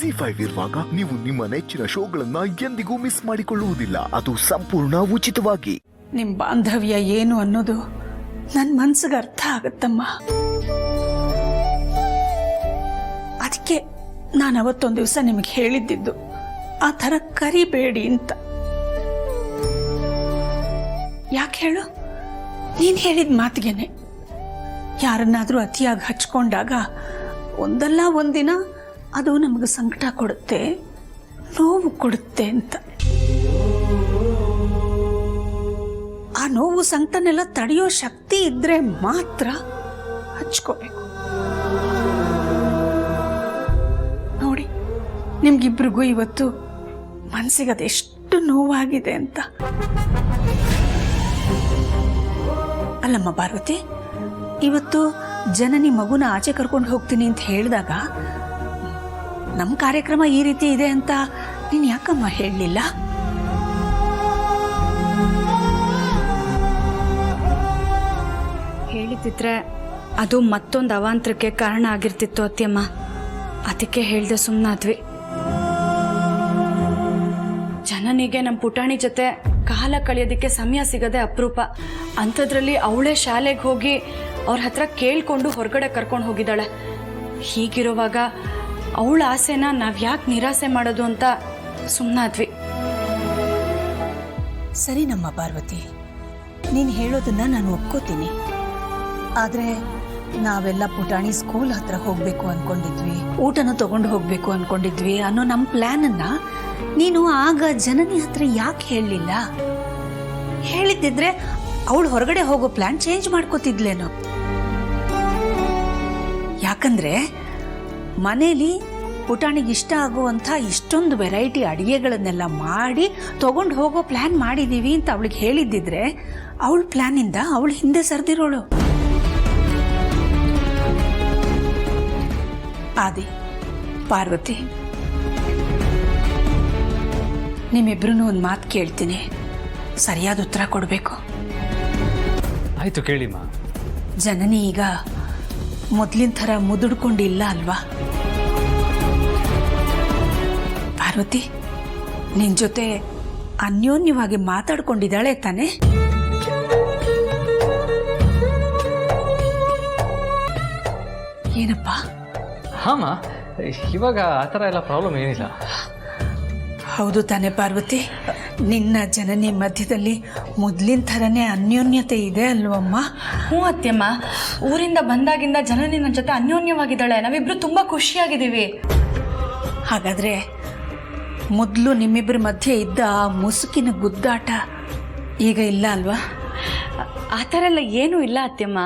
ZEE5 ಇರುವಾಗ ನೀವು ನಿಮ್ಮ ನೆಚ್ಚಿನ ಶೋಗಳನ್ನ ಎಂದಿಗೂ ಮಿಸ್ ಮಾಡಿಕೊಳ್ಳುವುದಿಲ್ಲ. ಅದು ಸಂಪೂರ್ಣ ಉಚಿತವಾಗಿ. ನಿಮ್ ಬಾಂಧವ್ಯ ಏನು ಅನ್ನೋದು ನನ್ನ ಮನ್ಸಿಗೆ ಅರ್ಥ ಆಗತ್ತಮ್ಮ. ಅದಕ್ಕೆ ನಾನು ಅವತ್ತೊಂದು ದಿವಸ ನಿಮಗೆ ಹೇಳಿದ್ದಿದ್ದು ಆ ಥರ ಕರಿಬೇಡಿ ಅಂತ. ಯಾಕೆ ಹೇಳು? ನೀನು ಹೇಳಿದ ಮಾತಿಗೆನೆ ಯಾರನ್ನಾದರೂ ಅತಿಯಾಗಿ ಹಚ್ಕೊಂಡಾಗ ಒಂದಲ್ಲ ಒಂದಿನ ಅದು ನಮಗೆ ಸಂಕಟ ಕೊಡುತ್ತೆ, ನೋವು ಕೊಡುತ್ತೆ ಅಂತ. ಆ ನೋವು ಸಂಕಟನೆಲ್ಲ ತಡೆಯೋ ಶಕ್ತಿ ಇದ್ರೆ ಮಾತ್ರ ಹಚ್ಕೋಬೇಕು. ನೋಡಿ, ನಿಮ್ಗಿಬ್ರಿಗೂ ಇವತ್ತು ಮನಸ್ಸಿಗೆ ಅದೆಷ್ಟು ನೋವಾಗಿದೆ ಅಂತ. ಅಲ್ಲಮ್ಮ ಪಾರ್ವತಿ, ಇವತ್ತು ಜನನಿ ಮಗುನ ಆಚೆ ಕರ್ಕೊಂಡು ಹೋಗ್ತೀನಿ ಅಂತ ಹೇಳಿದಾಗ ನಮ್ಮ ಕಾರ್ಯಕ್ರಮ ಈ ರೀತಿ ಇದೆ ಅಂತ ನೀನು ಯಾಕಮ್ಮ ಹೇಳಲಿಲ್ಲ? ಹೇಳಿದ್ರೆ ಅದು ಮತ್ತೊಂದು ಅವಾಂತರಕ್ಕೆ ಕಾರಣ ಆಗಿರ್ತಿತ್ತು ಅತ್ಯಮ್ಮ. ಅದಕ್ಕೆ ಹೇಳ್ದೆ ಸುಮ್ಮನಾದ್ವಿ. ಜನನಿಗೆ ನಮ್ಮ ಪುಟಾಣಿ ಜೊತೆ ಕಾಲ ಕಳೆಯೋದಕ್ಕೆ ಸಮಯ ಸಿಗದೆ ಅಪರೂಪ. ಅಂಥದ್ರಲ್ಲಿ ಅವಳೇ ಶಾಲೆಗೆ ಹೋಗಿ ಅವ್ರ ಹತ್ರ ಕೇಳ್ಕೊಂಡು ಹೊರಗಡೆ ಕರ್ಕೊಂಡು ಹೋಗಿದ್ದಾಳೆ. ಹೀಗಿರುವಾಗ ಅವಳ ಆಸೆನ ನಾವು ಯಾಕೆ ನಿರಾಸೆ ಮಾಡೋದು ಅಂತ ಸುಮ್ಮನಾದ್ವಿ. ಸರಿ ನಮ್ಮ ಪಾರ್ವತಿ, ನೀನು ಹೇಳೋದನ್ನ ನಾನು ಒಪ್ಕೋತೀನಿ. ಆದರೆ ನಾವೆಲ್ಲ ಪುಟಾಣಿ ಸ್ಕೂಲ್ ಹತ್ರ ಹೋಗಬೇಕು ಅಂದ್ಕೊಂಡಿದ್ವಿ, ಊಟನ ತಗೊಂಡು ಹೋಗಬೇಕು ಅಂದ್ಕೊಂಡಿದ್ವಿ ಅನ್ನೋ ನಮ್ಮ ಪ್ಲ್ಯಾನನ್ನು ನೀನು ಆಗ ಜನನಿ ಹತ್ರ ಯಾಕೆ ಹೇಳಲಿಲ್ಲ? ಹೇಳಿದ್ದಿದ್ರೆ ಅವಳು ಹೊರಗಡೆ ಹೋಗೋ ಪ್ಲ್ಯಾನ್ ಚೇಂಜ್ ಮಾಡ್ಕೋತಿದ್ಲೇನೋ. ಯಾಕಂದ್ರೆ ಮನೇಲಿ ಪುಟಾಣಿಗೆ ಇಷ್ಟ ಆಗುವಂಥ ಇಷ್ಟೊಂದು ವೆರೈಟಿ ಅಡುಗೆಗಳನ್ನೆಲ್ಲ ಮಾಡಿ ತಗೊಂಡು ಹೋಗೋ ಪ್ಲ್ಯಾನ್ ಮಾಡಿದ್ದೀವಿ ಅಂತ ಅವಳಿಗೆ ಹೇಳಿದ್ದಿದ್ರೆ ಅವಳ ಪ್ಲ್ಯಾನಿಂದ ಅವಳು ಹಿಂದೆ ಸರಿದಿರೋಳು. ಆದಿ, ಪಾರ್ವತಿ, ನಿಮ್ಮಿಬ್ರು ಒಂದು ಮಾತು ಕೇಳ್ತೀನಿ, ಸರಿಯಾದ ಉತ್ತರ ಕೊಡಬೇಕು. ಆಯ್ತು, ಕೇಳಿಮ್ಮ. ಜನನಿ ಈಗ ಮೊದಲಿನ ಥರ ಮುದುಡ್ಕೊಂಡಿಲ್ಲ ಅಲ್ವಾ? ಪಾರ್ವತಿ, ನಿನ್ ಜೊತೆ ಅನ್ಯೋನ್ಯವಾಗಿ ಮಾತಾಡ್ಕೊಂಡಿದ್ದಾಳೆ ತಾನೆ? ಏನಪ್ಪ? ಹಾಮ, ಇವಾಗ ಆ ಥರ ಎಲ್ಲ ಪ್ರಾಬ್ಲಮ್ ಏನಿಲ್ಲ. ಹೌದು ತಾನೆ ಪಾರ್ವತಿ? ನಿನ್ನ ಜನನಿ ಮಧ್ಯದಲ್ಲಿ ಮೊದಲಿನ ಥರನೇ ಅನ್ಯೋನ್ಯತೆ ಇದೆ ಅಲ್ವಮ್ಮ? ಹ್ಞೂ ಅತ್ಯಮ್ಮ, ಊರಿಂದ ಬಂದಾಗಿಂದ ಜನನಿ ನನ್ನ ಜೊತೆ ಅನ್ಯೋನ್ಯವಾಗಿದ್ದಾಳೆ. ನಾವಿಬ್ರು ತುಂಬಾ ಖುಷಿಯಾಗಿದ್ದೀವಿ. ಹಾಗಾದ್ರೆ ಮೊದಲು ನಿಮ್ಮಿಬ್ಬರ ಮಧ್ಯೆ ಇದ್ದ ಆ ಮುಸುಕಿನ ಗುದ್ದಾಟ ಈಗ ಇಲ್ಲ ಅಲ್ವಾ? ಆ ಥರ ಎಲ್ಲ ಏನೂ ಇಲ್ಲ ಅತ್ಯಮ್ಮ.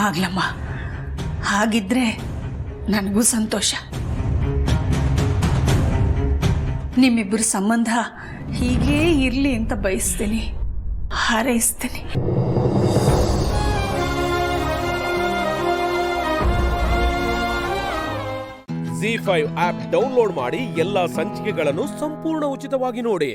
ಆಗ್ಲಮ್ಮ, ಹಾಗಿದ್ರೆ ನನಗೂ ಸಂತೋಷ. ನಿಮ್ಮಿಬ್ಬರ ಸಂಬಂಧ ಹೀಗೇ ಇರಲಿ ಅಂತ ಬಯಸ್ತೀನಿ, ಹಾರೈಸ್ತೀನಿ. ZEE5 ಆಪ್ ಡೌನ್ಲೋಡ್ ಮಾಡಿ ಎಲ್ಲಾ ಸಂಚಿಕೆಗಳನ್ನು ಸಂಪೂರ್ಣ ಉಚಿತವಾಗಿ ನೋಡಿ.